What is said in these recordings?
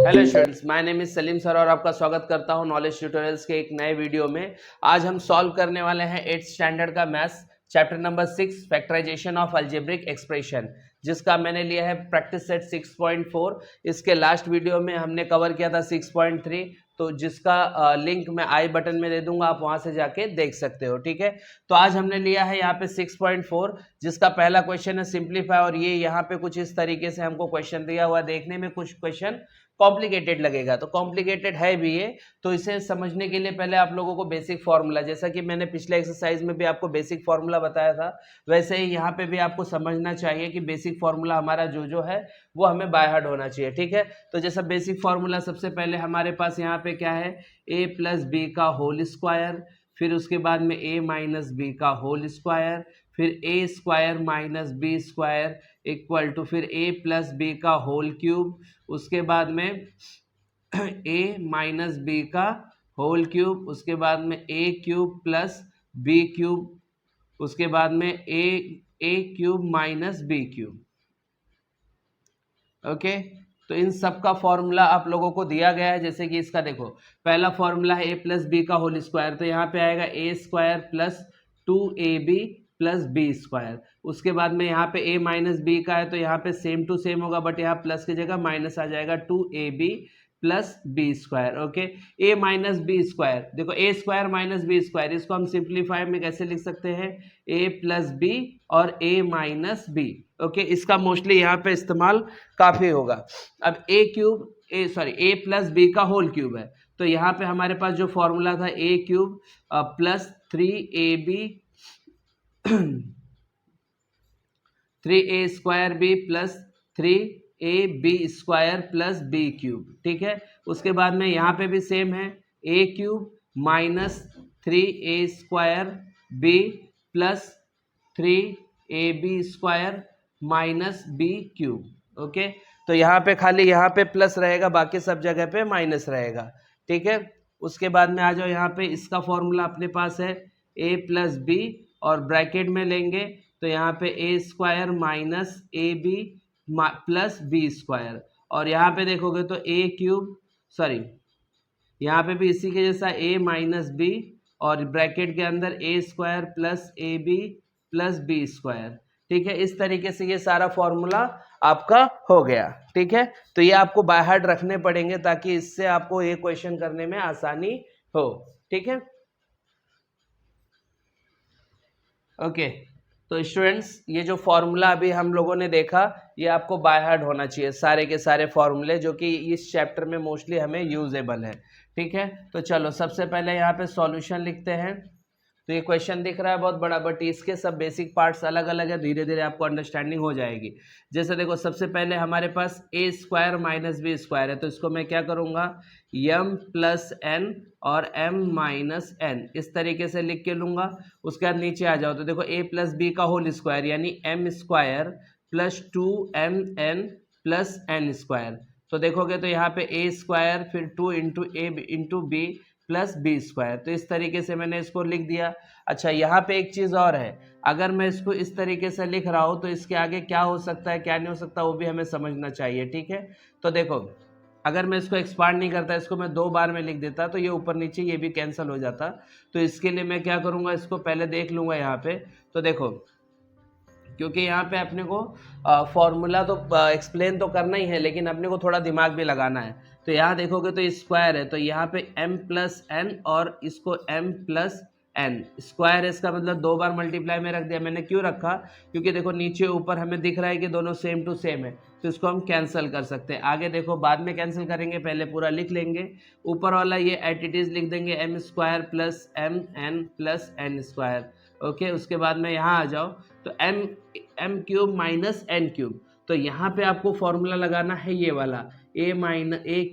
Hello students, my name is Salim sir और आपका स्वागत करता हूं नॉलेज ट्यूटोरियल्स के एक नए वीडियो में। आज हम सॉल्व करने वाले हैं 8th स्टैंडर्ड का maths chapter number 6 factorisation of algebraic expression, जिसका मैंने लिया है प्रैक्टिस सेट 6.4। इसके लास्ट वीडियो में हमने कवर किया था 6.3, तो जिसका लिंक मैं आई बटन में दे दूंगा, आप वहां से जाके देख सकते हो। ठीक है, तो आज हमने लिया है यहाँ पे 6.4, जिसका पहला क्वेश्चन है सिंप्लीफाई। और ये यहाँ पे कुछ इस तरीके से हमको क्वेश्चन दिया हुआ, देखने में कुछ क्वेश्चन कॉम्प्लिकेटेड लगेगा, तो कॉम्प्लिकेटेड है भी ये। तो इसे समझने के लिए पहले आप लोगों को बेसिक फॉर्मूला, जैसा कि मैंने पिछले एक्सरसाइज में भी आपको बेसिक फॉर्मूला बताया था, वैसे ही यहाँ पे भी आपको समझना चाहिए कि बेसिक फॉर्मूला हमारा जो है वो हमें बाय हार्ट होना चाहिए। ठीक है, तो जैसा बेसिक फॉर्मूला सबसे पहले हमारे पास यहाँ पे क्या है, a प्लस बी का होल स्क्वायर, फिर उसके बाद में a माइनस बी का होल स्क्वायर, फिर a square minus B square equal to फिर a प्लस बी का होल क्यूब, उसके बाद में a माइनस बी का होल क्यूब, उसके बाद में a cube plus B cube, उसके बाद में a cube minus B cube. Okay, तो इन सब का फॉर्मूला आप लोगों को दिया गया है। जैसे कि इसका देखो, पहला फॉर्मूला है a प्लस बी का होल स्क्वायर, तो यहाँ पे आएगा a square plus 2ab plus B square. उसके बाद में यहाँ पे a माइनस बी का है, तो यहाँ पे सेम टू सेम होगा, बट यहाँ प्लस की जगह माइनस आ जाएगा, 2ab plus B square. Okay, a minus B square, देखो a square minus B square, इसको हम सिंप्लीफाई में कैसे लिख सकते हैं, a प्लस बी और a माइनस बी। ओके, इसका मोस्टली यहाँ पे इस्तेमाल काफी होगा। अब a प्लस बी का होल क्यूब है, तो यहाँ पे हमारे पास जो फॉर्मूला था a cube plus 3ab 3a square B plus 3ab square plus B cube. ठीक है, उसके बाद में यहाँ पे भी सेम है, a cube minus 3a square B plus 3ab square minus B cube. Okay, तो यहाँ पे खाली यहाँ पे प्लस रहेगा, बाकी सब जगह पे माइनस रहेगा। ठीक है, उसके बाद में आ जाओ, यहाँ पे इसका फॉर्मूला अपने पास है a प्लस बी, और ब्रैकेट में लेंगे तो यहाँ पे a square minus A B plus B square, और यहाँ पे देखोगे तो यहाँ पे भी इसी के जैसा a माइनस बी, और ब्रैकेट के अंदर a square plus A B plus B square. ठीक है, इस तरीके से ये सारा फॉर्मूला आपका हो गया। ठीक है, तो ये आपको बाय हार्ट रखने पड़ेंगे ताकि इससे आपको ये क्वेश्चन करने में आसानी हो। ठीक है, ओके, तो स्टूडेंट्स ये जो फॉर्मूला अभी हम लोगों ने देखा, ये आपको बाय हार्ट होना चाहिए, सारे के सारे फॉर्मूले जो कि इस चैप्टर में मोस्टली हमें यूजेबल है। ठीक है, तो चलो सबसे पहले यहाँ पे सॉल्यूशन लिखते हैं। तो ये क्वेश्चन दिख रहा है बहुत बड़ा, बट इसके सब बेसिक पार्ट्स अलग अलग है, धीरे धीरे आपको अंडरस्टैंडिंग हो जाएगी। जैसे देखो, सबसे पहले हमारे पास a square minus B square है, तो इसको मैं क्या करूँगा, m प्लस एन और m माइनस एन, इस तरीके से लिख के लूँगा। उसके बाद नीचे आ जाओ तो देखो a प्लस बी का होल स्क्वायर यानी m square plus 2mn plus N square. तो देखोगे तो यहाँ पे a स्क्वायर फिर 2 into A into B plus B square, तो इस तरीके से मैंने इसको लिख दिया। अच्छा, यहाँ पे एक चीज़ और है, अगर मैं इसको इस तरीके से लिख रहा हूँ तो इसके आगे क्या हो सकता है क्या नहीं हो सकता वो भी हमें समझना चाहिए। ठीक है, तो देखो, अगर मैं इसको एक्सपांड नहीं करता, इसको मैं 2 बार में लिख देता तो ये ऊपर नीचे ये भी कैंसिल हो जाता। तो इसके लिए मैं क्या करूँगा, इसको पहले देख लूँगा यहाँ पे। तो देखो, क्योंकि यहाँ पे अपने को फॉर्मूला तो एक्सप्लेन तो करना ही है, लेकिन अपने को थोड़ा दिमाग भी लगाना है। तो यहाँ देखोगे तो स्क्वायर है, तो यहाँ पे m प्लस एन और इसको m प्लस एन स्क्वायर है, इसका मतलब 2 बार मल्टीप्लाई में रख दिया। मैंने क्यों रखा, क्योंकि देखो नीचे ऊपर हमें दिख रहा है कि दोनों सेम टू सेम है, तो इसको हम कैंसिल कर सकते हैं। आगे देखो, बाद में कैंसिल करेंगे, पहले पूरा लिख लेंगे। ऊपर वाला ये एट इट इज लिख देंगे, m square plus M N plus N square. Okay, उसके बाद में यहाँ आ जाओ तो m cube minus N cube, तो यहाँ पे आपको फॉर्मूला लगाना है ये वाला a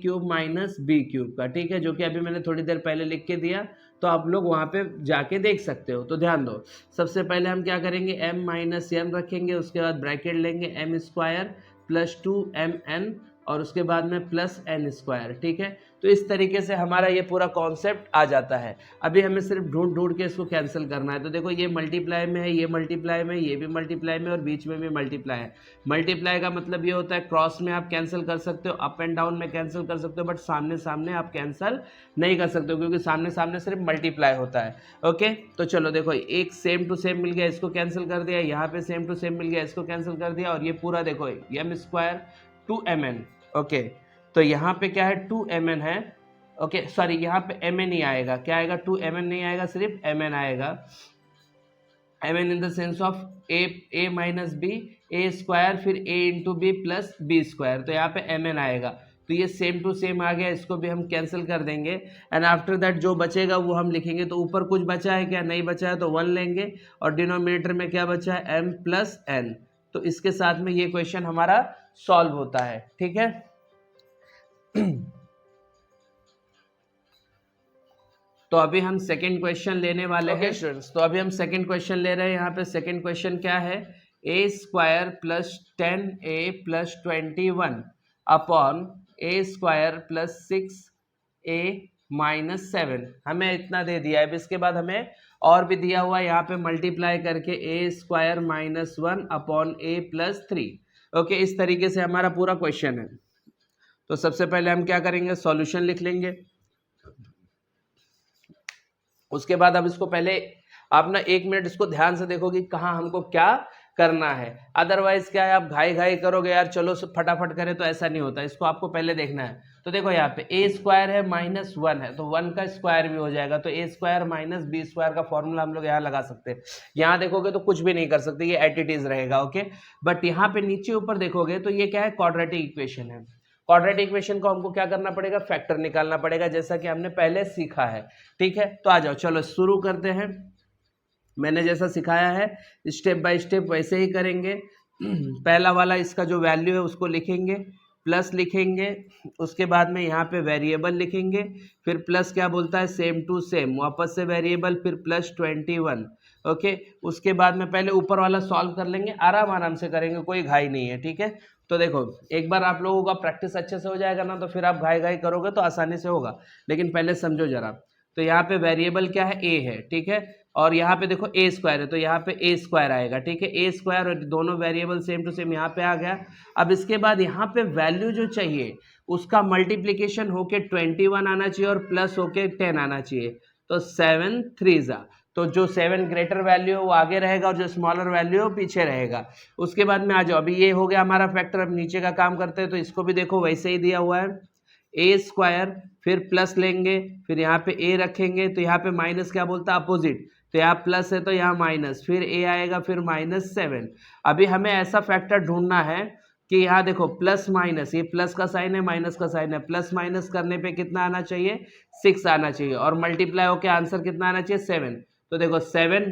cube minus B cube का। ठीक है, जो कि अभी मैंने थोड़ी देर पहले लिख के दिया, तो आप लोग वहाँ पे जाके देख सकते हो। तो ध्यान दो, सबसे पहले हम क्या करेंगे, m माइनस एम रखेंगे, उसके बाद ब्रैकेट लेंगे m स्क्वायर प्लस 2mn और उसके बाद में प्लस एन स्क्वायर। ठीक है, तो तो इस तरीके से हमारा ये पूरा कॉन्सेप्ट आ जाता है। अभी हमें सिर्फ ढूंढ के इसको कैंसिल करना है। तो देखो ये मल्टीप्लाई में है, ये मल्टीप्लाई में, ये भी मल्टीप्लाई में और बीच में भी मल्टीप्लाई है। मल्टीप्लाई का मतलब ये होता है क्रॉस में आप कैंसिल कर सकते हो, अप एंड डाउन में कैंसिल कर सकते हो, बट सामने सामने आप कैंसिल नहीं कर सकते हो क्योंकि सामने सामने सिर्फ मल्टीप्लाई होता है। ओके, तो चलो देखो एक सेम टू सेम मिल गया, इसको कैंसिल कर दिया, यहाँ पे सेम टू सेम मिल गया, इसको कैंसिल कर दिया, और ये पूरा देखो m स्क्वायर 2mn। ओके, तो यहाँ पे क्या है 2mn है। ओके सॉरी, यहाँ पे mn ही आएगा, क्या आएगा 2mn नहीं आएगा, सिर्फ mn आएगा। mn in the sense of a minus B, A square फिर a into B plus B square, तो यहाँ पे mn आएगा। तो ये सेम टू सेम आ गया, इसको भी हम कैंसिल कर देंगे एंड आफ्टर दैट जो बचेगा वो हम लिखेंगे। तो ऊपर कुछ बचा है क्या, नहीं बचा है, तो 1 लेंगे और डिनोमिनेटर में क्या बचा है m प्लस n। तो इसके साथ में ये क्वेश्चन हमारा सॉल्व होता है। ठीक है, तो अभी हम सेकंड क्वेश्चन लेने वाले हैं स्टूडेंट्स। तो अभी हम सेकंड क्वेश्चन ले रहे हैं। यहाँ पे सेकंड क्वेश्चन क्या है, a square plus 10a plus 21 upon a square plus 6a minus 7। हमें इतना दे दिया है। अब इसके बाद हमें और भी दिया हुआ है, यहाँ पे मल्टीप्लाई करके a square minus 1 upon a plus 3। Okay, इस तरीके से हमारा पूरा क्वेश्चन है। तो सबसे पहले हम क्या करेंगे, सॉल्यूशन लिख लेंगे। उसके बाद अब इसको पहले आप ना 1 मिनट इसको ध्यान से देखो कि कहाँ हमको क्या करना है। अदरवाइज क्या है, आप घाई घाई करोगे यार चलो फटाफट करें, तो ऐसा नहीं होता। इसको आपको पहले देखना है। तो देखो यहाँ पे a स्क्वायर है माइनस 1 है, तो 1 का स्क्वायर भी हो जाएगा, तो a square minus B square का फॉर्मूला हम लोग यहाँ लगा सकते हैं। यहाँ देखोगे तो कुछ भी नहीं कर सकते, ये एट इट इज रहेगा। ओके, बट यहाँ पे नीचे ऊपर देखोगे तो ये क्या है, क्वाड्रेटिक इक्वेशन है। क्वाड्रेटिक इक्वेशन को हमको क्या करना पड़ेगा, फैक्टर निकालना पड़ेगा, जैसा कि हमने पहले सीखा है। ठीक है, तो आ जाओ चलो शुरू करते हैं। मैंने जैसा सिखाया है स्टेप बाय स्टेप वैसे ही करेंगे। पहला वाला इसका जो वैल्यू है उसको लिखेंगे, प्लस लिखेंगे, उसके बाद में यहाँ पे वेरिएबल लिखेंगे, फिर प्लस क्या बोलता है सेम टू सेम, वापस से वेरिएबल, फिर प्लस 21। ओके, उसके बाद में पहले ऊपर वाला सॉल्व कर लेंगे, आराम आराम से करेंगे, कोई घाई नहीं है। ठीक है, तो देखो एक बार आप लोगों का प्रैक्टिस अच्छे से हो जाएगा ना, तो फिर आप घाई घाई करोगे तो आसानी से होगा, लेकिन पहले समझो जरा। तो यहाँ पे वेरिएबल क्या है, a है। ठीक है, और यहाँ पे देखो a स्क्वायर है, तो यहाँ पे a स्क्वायर आएगा। ठीक है, a स्क्वायर और दोनों वेरिएबल सेम टू सेम यहाँ पे आ गया। अब इसके बाद यहाँ पे वैल्यू जो चाहिए उसका मल्टीप्लीकेशन होके 21 आना चाहिए और प्लस होके 10 आना चाहिए। तो 7 3 तो जो 7 ग्रेटर वैल्यू है वो आगे रहेगा और जो स्मॉलर वैल्यू है वो पीछे रहेगा। उसके बाद में आ जाओ, अभी ये हो गया हमारा फैक्टर। अब नीचे का काम करते हैं, तो इसको भी देखो वैसे ही दिया हुआ है, a स्क्वायर फिर प्लस लेंगे, फिर यहाँ पे a रखेंगे, तो यहाँ पे माइनस क्या बोलता है अपोजिट, तो यहाँ प्लस है तो यहाँ माइनस, फिर a आएगा, फिर माइनस 7। अभी हमें ऐसा फैक्टर ढूंढना है कि यहाँ देखो प्लस माइनस, ये प्लस का साइन है माइनस का साइन है, प्लस माइनस करने पे कितना आना चाहिए 6 आना चाहिए, और मल्टीप्लाई होकर आंसर कितना आना चाहिए 7। तो देखो 7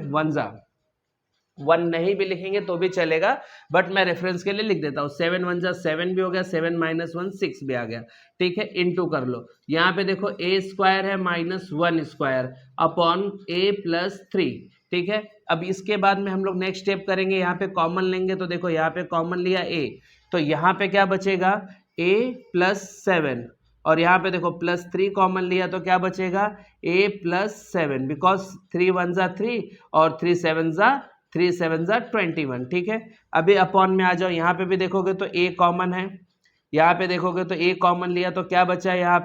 1 नहीं भी लिखेंगे तो भी चलेगा, बट मैं रेफरेंस के लिए लिख देता हूँ। 7 1 7 भी हो गया, 7 माइनस 1 6 भी आ गया। ठीक है, इनटू कर लो। यहाँ पे देखो a स्क्वायर है minus 1 square upon a plus 3। ठीक है, अब इसके बाद में हम लोग नेक्स्ट स्टेप करेंगे, यहाँ पे कॉमन लेंगे। तो देखो यहाँ पे कॉमन लिया a, तो यहाँ पे क्या बचेगा a प्लस 7, और यहाँ पे देखो प्लस 3 कॉमन लिया तो क्या बचेगा a प्लस 7, बिकॉज 3 1 3 और 3 7 21। ठीक है, अभी अपॉन में आ जाओ। यहाँ पे भी देखोगे तो a कॉमन है, यहाँ पे देखोगे तो a कॉमन लिया तो क्या बचा यहाँ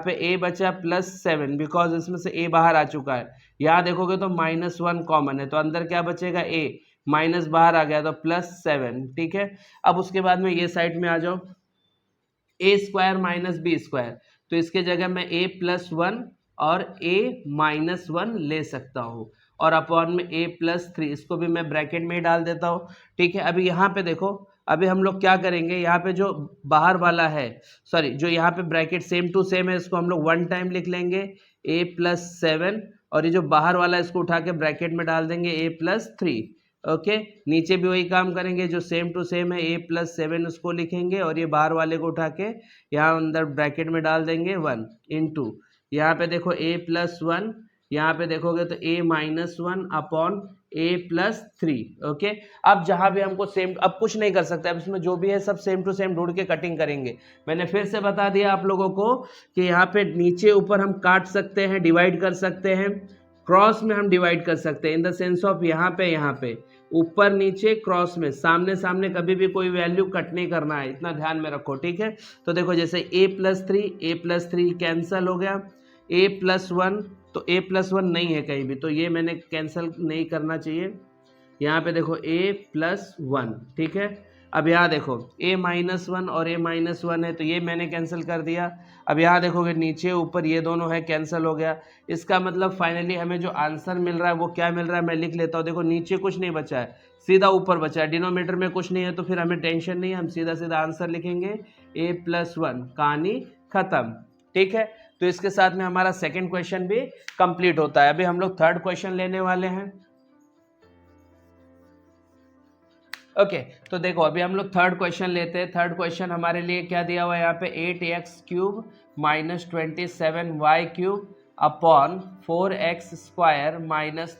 पे a बचा प्लस 7, बिकॉज इसमें से a बाहर आ चुका है। यहाँ देखोगे तो माइनस 1 कॉमन है, तो अंदर क्या बचेगा a, माइनस बाहर आ गया तो प्लस 7। ठीक है, अब उसके बाद में ये साइड में आ जाओ, a square minus B square, तो इसके जगह मैं a प्लस 1 और a माइनस 1 ले सकता हूँ, और अपॉन में a प्लस 3, इसको भी मैं ब्रैकेट में ही डाल देता हूँ। ठीक है, अभी यहाँ पे देखो, अभी हम लोग क्या करेंगे, यहाँ पे जो बाहर वाला है, सॉरी जो यहाँ पे ब्रैकेट सेम टू सेम है, इसको हम लोग 1 टाइम लिख लेंगे a प्लस 7, और ये जो बाहर वाला है इसको उठा के ब्रैकेट में डाल देंगे a प्लस 3। ओके, नीचे भी वही काम करेंगे, जो सेम टू सेम है a प्लस 7 उसको लिखेंगे, और ये बाहर वाले को उठा के यहाँ अंदर ब्रैकेट में डाल देंगे 1 इंटू, यहाँ पे देखो a प्लस 1, यहाँ पे देखोगे तो a minus 1 upon a+3। Okay, अब जहां भी हमको सेम, अब कुछ नहीं कर सकते, अब इसमें जो भी है सब सेम टू सेम ढूंढ के कटिंग करेंगे। मैंने फिर से बता दिया आप लोगों को कि यहाँ पे नीचे ऊपर हम काट सकते हैं, डिवाइड कर सकते हैं, क्रॉस में हम डिवाइड कर सकते हैं, इन द सेंस ऑफ यहाँ पे ऊपर नीचे क्रॉस में, सामने सामने कभी भी कोई वैल्यू कट नहीं करना है, इतना ध्यान में रखो, ठीक है। तो देखो जैसे a+3 कैंसिल हो गया, a+1, तो a+1 नहीं है कहीं भी, तो ये मैंने कैंसिल नहीं करना चाहिए। यहाँ पे देखो a+1, ठीक है। अब यहाँ देखो a-1 और a-1 है, तो ये मैंने कैंसिल कर दिया। अब यहाँ देखोगे नीचे ऊपर ये दोनों है, कैंसिल हो गया। इसका मतलब फाइनली हमें जो आंसर मिल रहा है वो क्या मिल रहा है, मैं लिख लेता हूँ। देखो नीचे कुछ नहीं बचा है, सीधा ऊपर बचा है, डिनोमीटर में कुछ नहीं है, तो फिर हमें टेंशन नहीं है, हम सीधा सीधा आंसर लिखेंगे a+1, कहानी खत्म, ठीक है। तो इसके साथ में हमारा सेकेंड क्वेश्चन भी कंप्लीट होता है। अभी हम लोग थर्ड क्वेश्चन लेने वाले हैं। ओके, तो देखो अभी हम लोग थर्ड क्वेश्चन लेते हैं। थर्ड क्वेश्चन हमारे लिए क्या दिया हुआ है यहाँ पे, 8x³ - 27y³ upon 4x² -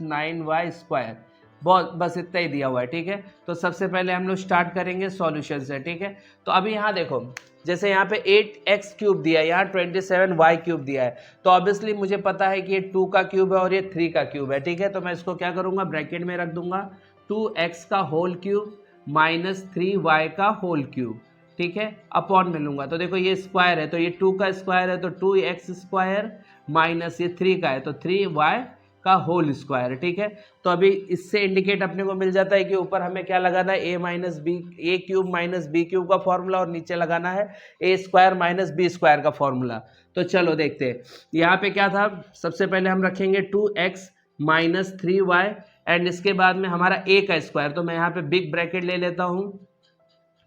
9y²। बहुत, बस इतना ही दिया हुआ है, ठीक है। तो सबसे पहले हम लोग स्टार्ट करेंगे सॉल्यूशन से, ठीक है। तो अभी यहाँ देखो, जैसे यहाँ पे 8x³ दिया है, यहाँ 27y³ दिया है, तो ऑब्वियसली मुझे पता है कि ये 2 का क्यूब है और ये 3 का क्यूब है, ठीक है। तो मैं इसको क्या करूँगा, ब्रैकेट में रख दूंगा, 2x का होल क्यूब माइनस 3y का होल क्यूब, ठीक है, अपॉन में लूंगा। तो देखो ये स्क्वायर है, तो ये 2 का स्क्वायर है, तो 2x² माइनस ये 3 का है, तो 3y का होल स्क्वायर, ठीक है। तो अभी इससे इंडिकेट अपने को मिल जाता है कि ऊपर हमें क्या लगाना है, a³ माइनस b³ का फॉर्मूला, और नीचे लगाना है a² माइनस b² का फॉर्मूला। तो चलो देखते हैं यहाँ पे क्या था। सबसे पहले हम रखेंगे 2x माइनस 3y, एंड इसके बाद में हमारा a का स्क्वायर, तो मैं यहाँ पे बिग ब्रैकेट ले लेता हूँ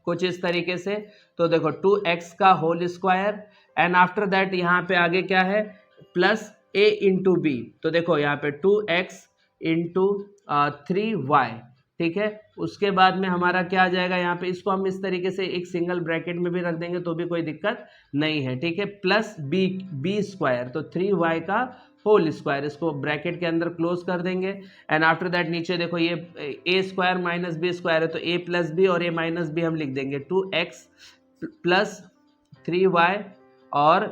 कुछ इस तरीके से। तो देखो 2x का whole square, and after that यहाँ पे आगे क्या है, प्लस a इंटू बी। तो देखो यहाँ पे 2x इंटू 3y, ठीक है। उसके बाद में हमारा क्या आ जाएगा, यहाँ पे इसको हम इस तरीके से एक सिंगल ब्रैकेट में भी रख देंगे तो भी कोई दिक्कत नहीं है, ठीक है। प्लस b², तो 3y का होल स्क्वायर, इसको ब्रैकेट के अंदर क्लोज कर देंगे। एंड आफ्टर दैट नीचे देखो ये a² माइनस b² है, तो a प्लस बी और a माइनस बी हम लिख देंगे, 2x प्लस 3y और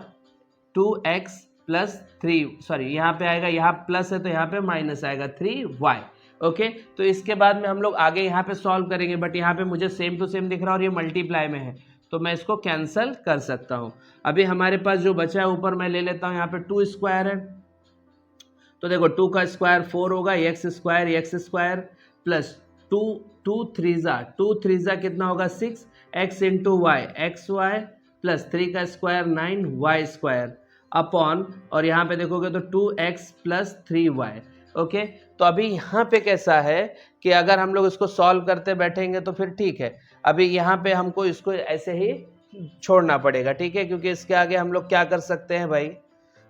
2x प्लस 3, सॉरी यहाँ पे आएगा, यहाँ प्लस है तो यहाँ पे माइनस आएगा 3y। ओके, तो इसके बाद में हम लोग आगे यहाँ पे सॉल्व करेंगे, बट यहाँ पे मुझे सेम टू सेम दिख रहा है और ये मल्टीप्लाई में है, तो मैं इसको कैंसिल कर सकता हूँ। अभी हमारे पास जो बचा है ऊपर मैं ले लेता हूँ, यहाँ पे 2² है, तो देखो 2 का स्क्वायर 4 होगा, x² प्लस 2 3 कितना होगा 6, x into Y xy plus 3 का स्क्वायर 9y² अपॉन, और यहाँ पे देखोगे तो 2x प्लस 3y। ओके, तो अभी यहाँ पे कैसा है कि अगर हम लोग इसको सॉल्व करते बैठेंगे तो फिर ठीक है, अभी यहाँ पे हमको इसको ऐसे ही छोड़ना पड़ेगा, ठीक है, क्योंकि इसके आगे हम लोग क्या कर सकते हैं भाई,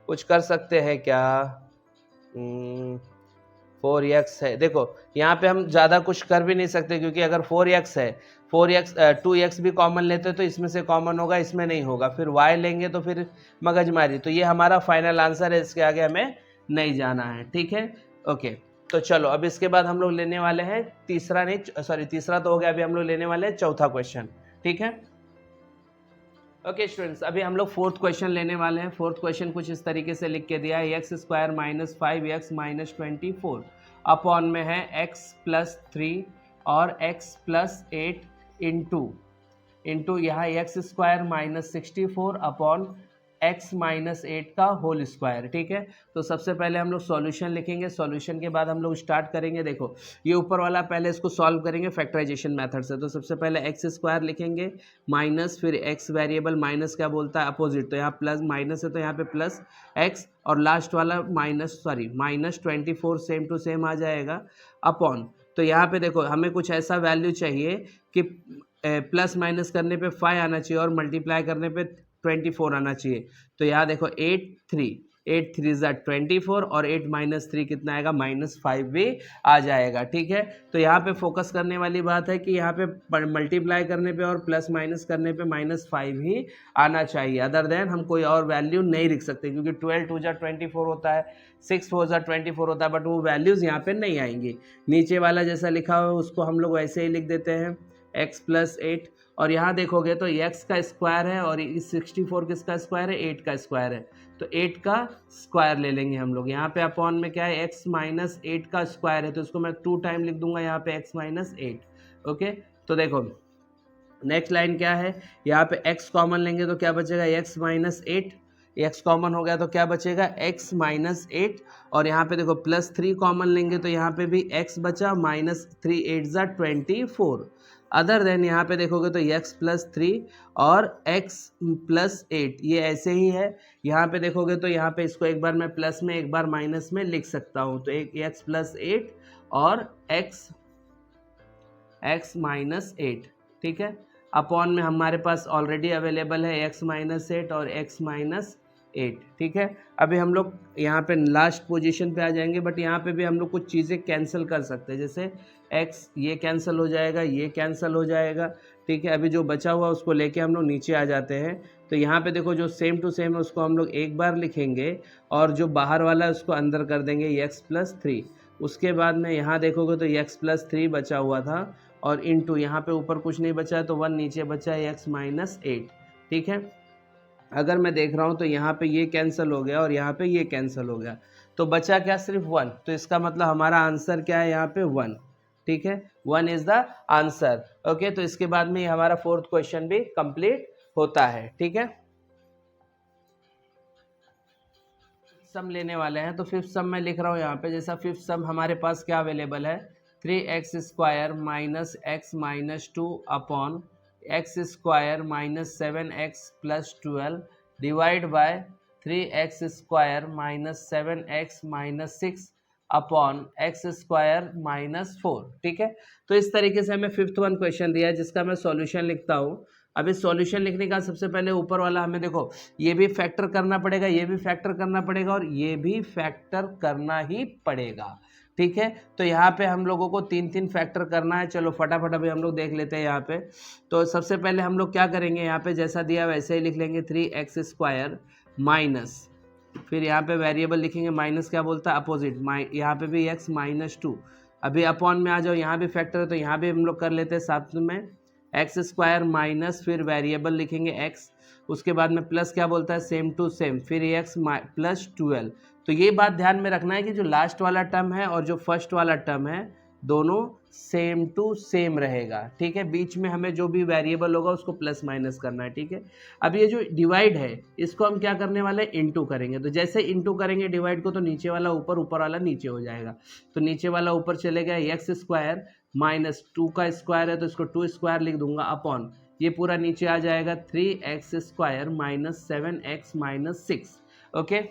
कुछ कर सकते हैं क्या, 4x है। देखो यहाँ पे हम ज़्यादा कुछ कर भी नहीं सकते, क्योंकि अगर 4x है, 2x भी कॉमन लेते तो इसमें से कॉमन होगा, इसमें नहीं होगा, फिर y लेंगे तो फिर मगजमारी। तो ये हमारा फाइनल आंसर है, इसके आगे हमें नहीं जाना है, ठीक है। ओके, तो चलो अब इसके बाद हम लोग लेने वाले हैं तीसरा, नहीं सॉरी तीसरा तो हो गया, अभी हम लोग लेने वाले हैं चौथा क्वेश्चन, ठीक है। ओके स्टूडेंट्स, अभी हम लोग फोर्थ क्वेश्चन लेने वाले हैं। फोर्थ क्वेश्चन कुछ इस तरीके से लिख के दिया है, x² minus 5x minus 24 upon में है x प्लस 3 और x प्लस 8 इंटू यहाँ x² minus 64 upon x minus 8 का होल स्क्वायर, ठीक है। तो सबसे पहले हम लोग सॉल्यूशन लिखेंगे, सॉल्यूशन के बाद हम लोग स्टार्ट करेंगे। देखो ये ऊपर वाला पहले इसको सॉल्व करेंगे फैक्टराइजेशन मेथड से। तो सबसे पहले x² लिखेंगे माइनस, फिर x वेरिएबल माइनस क्या बोलता है अपोजिट, तो यहाँ प्लस माइनस है तो यहाँ पे प्लस x, और लास्ट वाला माइनस 24 सेम टू सेम आ जाएगा अपॉन। तो यहाँ पे देखो हमें कुछ ऐसा वैल्यू चाहिए कि प्लस माइनस करने पे 5 आना चाहिए और मल्टीप्लाई करने पे 24 आना चाहिए। तो यहाँ देखो 8 3, 8 3 ज़ा 24 और 8 माइनस 3 कितना आएगा, -5 भी आ जाएगा। ठीक है, तो यहाँ पे फोकस करने वाली बात है कि यहाँ पे मल्टीप्लाई करने पे और प्लस माइनस करने पे -5 ही आना चाहिए, अदर देन हम कोई और वैल्यू नहीं लिख सकते, क्योंकि 12 2 ज़ा 24 होता है, 6 4 ज़ा 24 होता है, बट वो वैल्यूज़ यहाँ पे नहीं आएंगी। नीचे वाला जैसा लिखा हुआ है उसको हम लोग वैसे ही लिख देते हैं, x + 8, और यहाँ देखोगे तो x का स्क्वायर है और 64 किसका स्क्वायर है, 8 का स्क्वायर है, तो 8 का स्क्वायर ले लेंगे हम लोग। यहाँ पे अपॉन में क्या है, x - 8 का स्क्वायर है, तो इसको मैं 2 टाइम लिख दूंगा यहाँ पे x - 8। ओके, तो देखो नेक्स्ट लाइन क्या है, यहाँ पे x कॉमन लेंगे तो क्या बचेगा, x - 8, x कॉमन हो गया तो क्या बचेगा, x - 8, और यहाँ पे देखो +3 कॉमन लेंगे तो यहाँ पे भी x बचा, -3 8 ज़ा 24, अदर देन यहाँ पे देखोगे तो x + 3 और x + 8 ये ऐसे ही है। यहाँ पे देखोगे तो यहाँ पे इसको एक बार मैं प्लस में एक बार माइनस में लिख सकता हूँ, तो एक x + 8 और x - 8, ठीक है, अपॉन में हमारे पास ऑलरेडी अवेलेबल है x - 8 और x - 8, ठीक है। अभी हम लोग यहाँ पे लास्ट पोजीशन पे आ जाएंगे, बट यहाँ पे भी हम लोग कुछ चीज़ें कैंसिल कर सकते हैं, जैसे x ये कैंसिल हो जाएगा, ये कैंसिल हो जाएगा, ठीक है। अभी जो बचा हुआ उसको लेके हम लोग नीचे आ जाते हैं, तो यहाँ पे देखो जो सेम टू सेम है उसको हम लोग एक बार लिखेंगे और जो बाहर वाला है उसको अंदर कर देंगे x + 3। उसके बाद में यहाँ देखोगे तो x + 3 बचा हुआ था और इनटू यहाँ पे ऊपर कुछ नहीं बचा है तो 1 नीचे बचा है x - 8, ठीक है। अगर मैं देख रहा हूँ तो यहाँ पे ये कैंसिल हो गया और यहाँ पे ये कैंसिल हो गया, तो बचा क्या, सिर्फ 1, तो इसका मतलब हमारा आंसर क्या है यहाँ पे 1, ठीक है, 1 इज द आंसर। ओके, तो इसके बाद में हमारा 4th क्वेश्चन भी कंप्लीट होता है, ठीक है। सम लेने वाले हैं, तो 5th सम मैं लिख रहा हूँ यहाँ पे, जैसा 5th सम हमारे पास क्या अवेलेबल है, 3x² - x - 2 upon x² - 7x + 12 divide by 3x² - 7x - 6 upon x² - 4, ठीक है। तो इस तरीके से हमें 5th वन क्वेश्चन दिया है जिसका मैं सॉल्यूशन लिखता हूँ। अब इस सॉल्यूशन लिखने का सबसे पहले ऊपर वाला हमें देखो ये भी फैक्टर करना पड़ेगा, ये भी फैक्टर करना पड़ेगा और ये भी फैक्टर करना ही पड़ेगा, ठीक है। तो यहाँ पे हम लोगों को 3 फैक्टर करना है। चलो फटाफट अभी हम लोग देख लेते हैं यहाँ पे। तो सबसे पहले हम लोग क्या करेंगे, यहाँ पे जैसा दिया वैसे ही लिख लेंगे, 3x² माइनस, फिर यहाँ पे वेरिएबल लिखेंगे, माइनस क्या बोलता है, अपोजिट, यहाँ पे भी x - 2। अभी अपॉन में आ जाओ, यहाँ भी फैक्टर है तो यहाँ भी हम लोग कर लेते हैं साथ में, x² माइनस, फिर वेरिएबल लिखेंगे x, उसके बाद में प्लस क्या बोलता है, सेम टू सेम, फिर x + 12। तो ये बात ध्यान में रखना है कि जो लास्ट वाला टर्म है और जो फर्स्ट वाला टर्म है दोनों सेम टू सेम रहेगा, ठीक है। बीच में हमें जो भी वेरिएबल होगा उसको प्लस माइनस करना है, ठीक है। अब ये जो डिवाइड है इसको हम क्या करने वाले हैं, इनटू करेंगे। तो जैसे इनटू करेंगे डिवाइड को तो नीचे वाला ऊपर, ऊपर वाला नीचे हो जाएगा। तो नीचे वाला ऊपर चलेगा, x² माइनस 2 का स्क्वायर है तो इसको 2 स्क्वायर लिख दूंगा, अपॉन ये पूरा नीचे आ जाएगा 3x² - 7x - 6। ओके,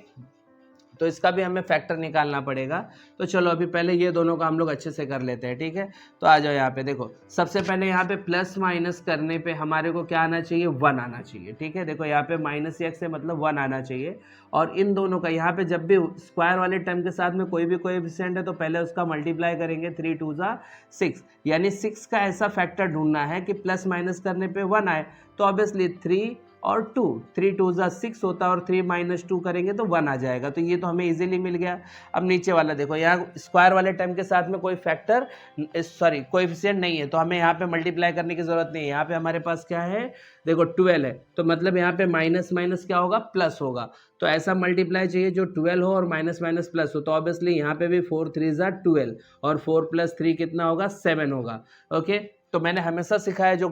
तो इसका भी हमें फैक्टर निकालना पड़ेगा। तो चलो अभी पहले ये दोनों का हम लोग अच्छे से कर लेते हैं, ठीक है। तो आ जाओ यहाँ पे देखो, सबसे पहले यहाँ पे प्लस माइनस करने पे हमारे को क्या आना चाहिए, 1 आना चाहिए, ठीक है। देखो यहाँ पे -x है मतलब 1 आना चाहिए, और इन दोनों का यहाँ पे जब भी स्क्वायर वाले टर्म के साथ में कोई भी कोएफिशिएंट है तो पहले उसका मल्टीप्लाई करेंगे, 3 2 ज़ा 6, यानी 6 का ऐसा फैक्टर ढूंढना है कि प्लस माइनस करने पे 1 आए। तो ऑब्वियसली 3 और 2, 3 2 ज़ा 6 होता है और 3 - 2 करेंगे तो 1 आ जाएगा। तो ये तो हमें इजीली मिल गया। अब नीचे वाला देखो, यहाँ स्क्वायर वाले टर्म के साथ में कोई फैक्टर कोएफिशिएंट नहीं है तो हमें यहाँ पे मल्टीप्लाई करने की जरूरत नहीं है। यहाँ पे हमारे पास क्या है, देखो 12 है तो मतलब यहाँ पे माइनस माइनस क्या होगा, प्लस होगा। तो ऐसा मल्टीप्लाई चाहिए जो 12 हो और माइनस माइनस प्लस हो। तो ऑब्वियसली यहाँ पे भी 4 3 ज़ा 12 और 4 + 3 कितना होगा, 7 होगा। ओके, तो मैंने हमेशा सिखाया जो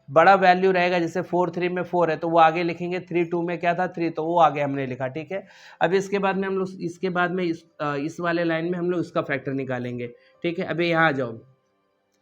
बड़ा वैल्यू रहेगा, जैसे 4 3 में 4 है तो वो आगे लिखेंगे, 3 2 में क्या था 3, तो वो आगे हमने लिखा, ठीक है। अब इसके बाद में हम लोग इसके बाद में इस वाले लाइन में हम लोग इसका फैक्टर निकालेंगे, ठीक है। अभी यहाँ आ जाओ,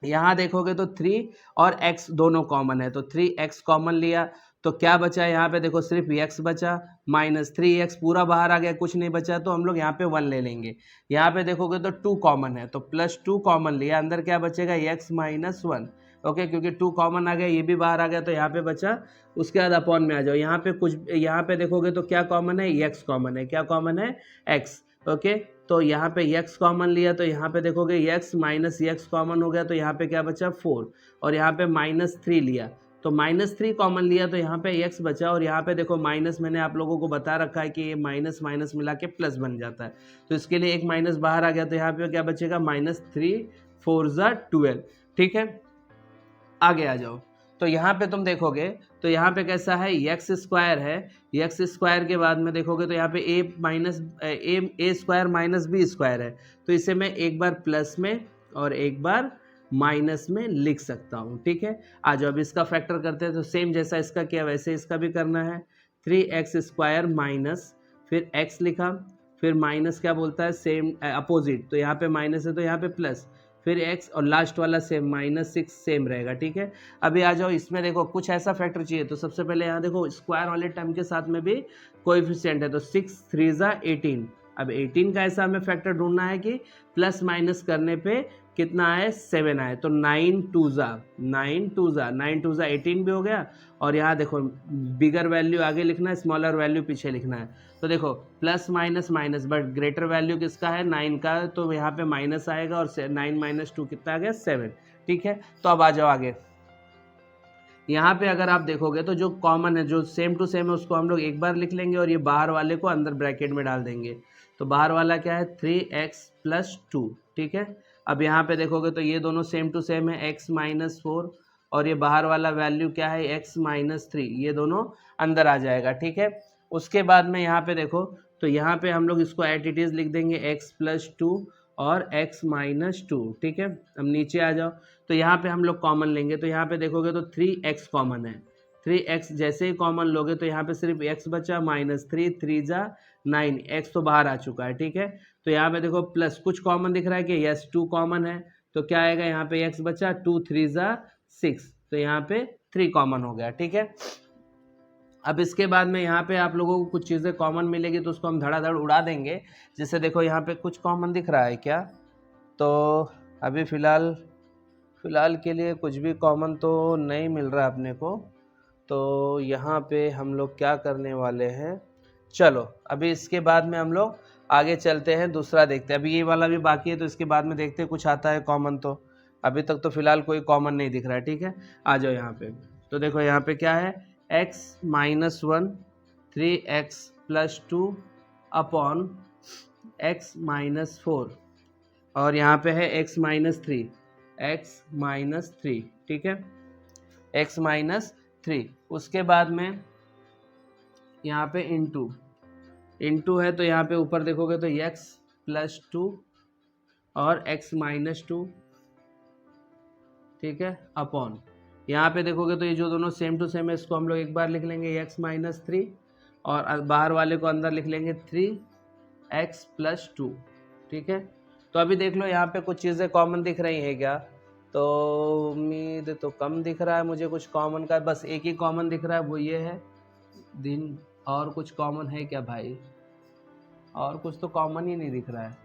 यहाँ देखोगे तो 3 और x दोनों कॉमन है तो 3x कॉमन लिया तो क्या बचा यहाँ पे, देखो सिर्फ x बचा, -3x पूरा बाहर आ गया, कुछ नहीं बचा, तो हम लोग यहाँ पे 1 ले लेंगे। यहाँ पे देखोगे तो 2 कॉमन है तो +2 कॉमन लिया, अंदर क्या बचेगा, x - 1 ओके, क्योंकि 2 कॉमन आ गया, ये भी बाहर आ गया तो यहाँ पे बचा, उसके बाद अपॉन में आ जाओ। यहाँ पे कुछ, यहाँ पे देखोगे तो क्या कॉमन है, x कॉमन है। क्या कॉमन है, x। ओके, तो यहाँ पे x कॉमन लिया तो यहाँ पे देखोगे x माइनस x कॉमन हो गया, तो यहाँ पे क्या बचा 4, और यहाँ पे -3 लिया तो -3 कॉमन लिया तो यहाँ पे x बचा, और यहाँ पे देखो माइनस मैंने आप लोगों को बता रखा है कि ये माइनस माइनस मिला के प्लस बन जाता है, तो इसके लिए एक माइनस बाहर आ गया, तो यहाँ पे क्या बचेगा -3 4 ज़ा 12। ठीक है, आगे आ जाओ। तो यहाँ पे तुम देखोगे तो यहाँ पे कैसा है, एक्स स्क्वायर है, एक्स स्क्वायर के बाद में देखोगे तो यहाँ पे ए स्क्वायर माइनस बी स्क्वायर है, तो इसे मैं एक बार प्लस में और एक बार माइनस में लिख सकता हूँ। ठीक है, आ जाओ अब इसका फैक्टर करते हैं, तो सेम जैसा इसका किया वैसे इसका भी करना है। 3x स्क्वायर माइनस, फिर x लिखा, फिर माइनस क्या बोलता है, सेम अपोजिट, तो यहाँ पे माइनस है तो यहाँ पे प्लस, फिर x और लास्ट वाला सेम -6 सेम रहेगा। ठीक है, अभी आ जाओ इसमें देखो कुछ ऐसा फैक्टर चाहिए, तो सबसे पहले यहाँ देखो स्क्वायर वाले टर्म के साथ में भी कोएफिशिएंट है, तो 6 3 ज़ा 18। अब 18 का ऐसा हमें फैक्टर ढूंढना है कि प्लस माइनस करने पे कितना आए, 7 आए, तो 9 2 ज़ा 18 भी हो गया, और यहाँ देखो बिगर वैल्यू आगे लिखना है, स्मॉलर वैल्यू पीछे लिखना है, तो देखो plus minus minus, but greater value किसका है, 9 का, तो यहाँ पे माइनस आएगा, और 9 माइनस 2 कितना आ गया, 7। ठीक है, तो अब आ जाओ आगे। यहाँ पे अगर आप देखोगे तो जो कॉमन है, जो सेम टू सेम है, उसको हम लोग एक बार लिख लेंगे, और ये बाहर वाले को अंदर ब्रैकेट में डाल देंगे, तो बाहर वाला क्या है 3x + 2। ठीक है, अब यहाँ पे देखोगे तो ये दोनों सेम टू सेम है, x - 4, और ये बाहर वाला वैल्यू क्या है, x - 3, ये दोनों अंदर आ जाएगा। ठीक है, उसके बाद में यहाँ पे देखो तो यहाँ पे हम लोग इसको एट इट इज़ लिख देंगे, x + 2 और x - 2। ठीक है, अब नीचे आ जाओ, तो यहाँ पे हम लोग कॉमन लेंगे, तो यहाँ पे देखोगे तो 3x कॉमन है, 3x जैसे ही कॉमन लोगे तो यहाँ पे सिर्फ x बचा, -3 3 ज़ा 9, x तो बाहर आ चुका है। ठीक है, तो यहाँ पे देखो प्लस कुछ कॉमन दिख रहा है कि यस 2 कॉमन है, तो क्या आएगा, यहाँ पे x बचा, 2 3 ज़ा 6, तो यहाँ पे 3 कॉमन हो गया। ठीक है, अब इसके बाद में यहाँ पे आप लोगों को कुछ चीज़ें कॉमन मिलेगी, तो उसको हम धड़ाधड़ उड़ा देंगे। जैसे देखो यहाँ पे कुछ कॉमन दिख रहा है क्या, तो अभी फ़िलहाल के लिए कुछ भी कॉमन तो नहीं मिल रहा अपने को, तो यहाँ पे हम लोग क्या करने वाले हैं, चलो अभी इसके बाद में हम लोग आगे चलते हैं, दूसरा देखते हैं। अभी ये वाला भी बाकी है, तो इसके बाद में देखते हैं कुछ आता है कॉमन, तो अभी तक तो फ़िलहाल कोई कॉमन नहीं दिख रहा है। ठीक है, आ जाओ यहाँ पे, तो देखो यहाँ पे क्या है, x - 1 3x + 2 अपॉन x - 4, और यहाँ पे है x - 3, ठीक है, x - 3। उसके बाद में यहाँ पे इंटू है, तो यहाँ पे ऊपर देखोगे तो x + 2 और x - 2, ठीक है, अपॉन यहाँ पे देखोगे तो ये जो दोनों सेम टू सेम है, इसको हम लोग एक बार लिख लेंगे x - 3, और बाहर वाले को अंदर लिख लेंगे 3x + 2। ठीक है, तो अभी देख लो यहाँ पे कुछ चीज़ें कॉमन दिख रही हैं क्या, तो उम्मीद तो कम दिख रहा है मुझे कुछ कॉमन का, बस एक ही कॉमन दिख रहा है, वो ये है दिन। और कुछ कॉमन है क्या भाई, और कुछ तो कॉमन ही नहीं दिख रहा है।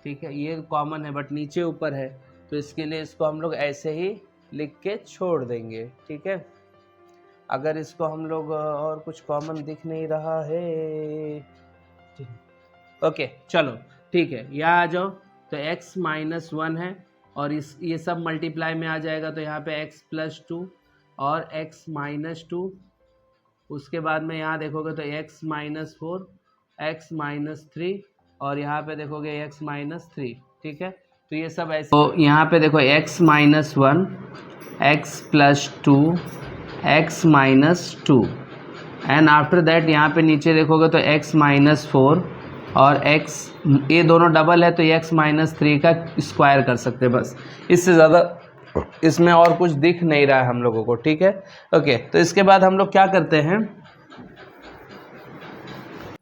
ठीक है, ये कॉमन है बट नीचे ऊपर है, तो इसके लिए इसको हम लोग ऐसे ही लिख के छोड़ देंगे। ठीक है, अगर इसको हम लोग और कुछ कॉमन दिख नहीं रहा है, ओके चलो ठीक है, यहाँ आ जाओ, तो x - 1 है, और ये सब मल्टीप्लाई में आ जाएगा, तो यहाँ पे x + 2 और x - 2, उसके बाद में यहाँ देखोगे तो x - 4 x - 3, और यहाँ पे देखोगे x - 3। ठीक है, तो ये सब ऐसे, तो यहाँ पे देखो x - 1 x + 2 x - 2, and after that यहाँ पे नीचे देखोगे तो x - 4 और x, ये दोनों डबल है तो x - 3 का स्क्वायर कर सकते हैं, बस इससे ज़्यादा इसमें और कुछ दिख नहीं रहा है हम लोगों को। ठीक है, ओके, तो इसके बाद हम लोग क्या करते हैं,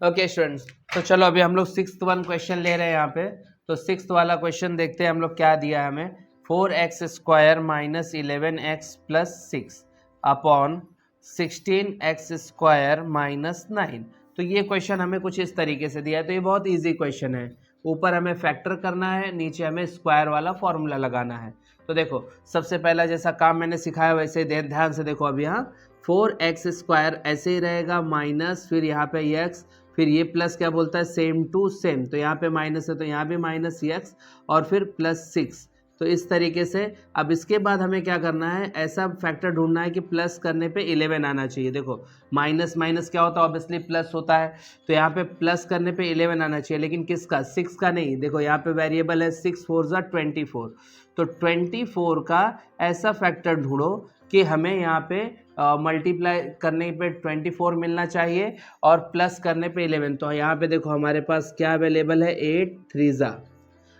ओके स्टूडेंट्स, तो चलो अभी हम लोग 6th वन क्वेश्चन ले रहे हैं यहाँ पे, तो 6th वाला क्वेश्चन देखते हैं हम लोग क्या दिया है हमें। 4x square - 11x + 6 upon 16x square -9, तो ये क्वेश्चन हमें कुछ इस तरीके से दिया है, तो ये बहुत इजी क्वेश्चन है। ऊपर हमें फैक्टर करना है, नीचे हमें स्क्वायर वाला फॉर्मूला लगाना है। तो देखो सबसे पहला जैसा काम मैंने सिखाया वैसे ध्यान से देखो। अब यहाँ 4x² ऐसे ही रहेगा माइनस, फिर यहाँ पे x, फिर ये प्लस क्या बोलता है सेम टू सेम, तो यहाँ पे माइनस है तो यहाँ भी माइनस x और फिर +6। तो इस तरीके से अब इसके बाद हमें क्या करना है, ऐसा फैक्टर ढूंढना है कि प्लस करने पे 11 आना चाहिए। देखो माइनस माइनस क्या होता है, ऑब्वियसली प्लस होता है, तो यहाँ पे प्लस करने पे 11 आना चाहिए, लेकिन किसका, 6 का नहीं। देखो यहाँ पे वेरिएबल है 6 4 ज़ा 24, तो 24 का ऐसा फैक्टर ढूंढो कि हमें यहाँ पे मल्टीप्लाई करने पे 24 मिलना चाहिए और प्लस करने पे 11। तो यहाँ पे देखो हमारे पास क्या अवेलेबल है, 8 3 ज़ा,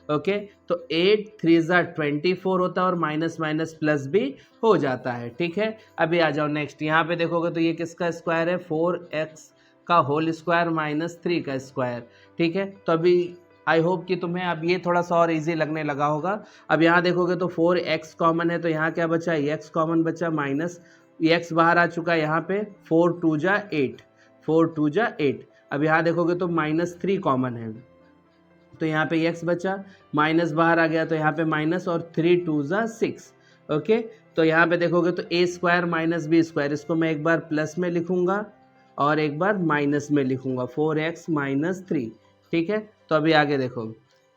ओके, तो 8 3 ज़ा 24 होता है और माइनस माइनस प्लस भी हो जाता है, ठीक है। अभी आ जाओ नेक्स्ट, यहाँ पे देखोगे तो ये किसका स्क्वायर है, 4x का होल स्क्वायर माइनस 3 का स्क्वायर, ठीक है। तो अभी आई होप कि तुम्हें अब ये थोड़ा सा और इजी लगने लगा होगा। अब यहाँ देखोगे तो 4x कॉमन है, तो यहाँ क्या बचा, x कॉमन बचा, माइनस x बाहर आ चुका है, यहाँ पे 4 2 ज़ा 8, 4 2 ज़ा 8। अब यहाँ देखोगे तो -3 कॉमन है, तो यहाँ पे x बचा, माइनस बाहर आ गया तो यहाँ पे माइनस, और 3 2 ज़ा 6, ओके। तो यहाँ पे देखोगे तो a² माइनस b², इसको मैं एक बार प्लस में लिखूंगा और एक बार माइनस में लिखूंगा, 4x माइनस 3, ठीक है। तो अभी आगे देखो,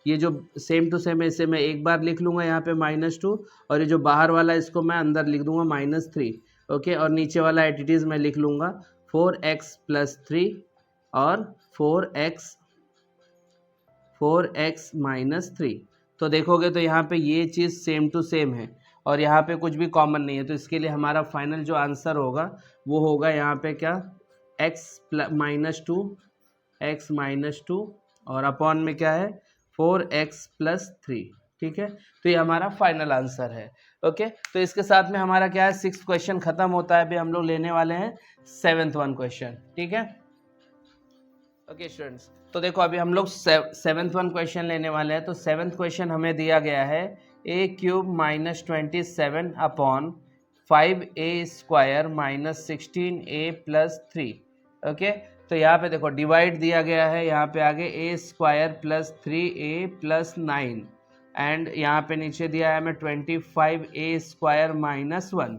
ये जो सेम टू सेम है इसे मैं एक बार लिख लूँगा यहाँ पे -2, और ये जो बाहर वाला इसको मैं अंदर लिख दूंगा -3, ओके। और नीचे वाला एट इट इज़ मैं लिख लूँगा 4x + 3 और 4x माइनस 3। तो देखोगे तो यहाँ पे ये चीज़ सेम टू सेम है और यहाँ पे कुछ भी कॉमन नहीं है, तो इसके लिए हमारा फाइनल जो आंसर होगा वो होगा यहाँ पे क्या, x -2 और अपॉन में क्या है 4x + 3, ठीक है। तो ये हमारा फाइनल आंसर है, ओके। तो इसके साथ में हमारा क्या है, 6th क्वेश्चन खत्म होता है। अभी हम लोग लेने वाले हैं 7th वन क्वेश्चन, ठीक है, ओके स्टूडेंट्स। तो देखो अभी हम लोग 7th वन क्वेश्चन लेने वाले हैं। तो 7th क्वेश्चन हमें दिया गया है a³ - 27 upon 5a² - 16a + 3, okay. तो यहाँ पे देखो डिवाइड दिया गया है, यहाँ पे आगे a² + 3a + 9 एंड यहाँ पे नीचे दिया है हमें 25a² - 1।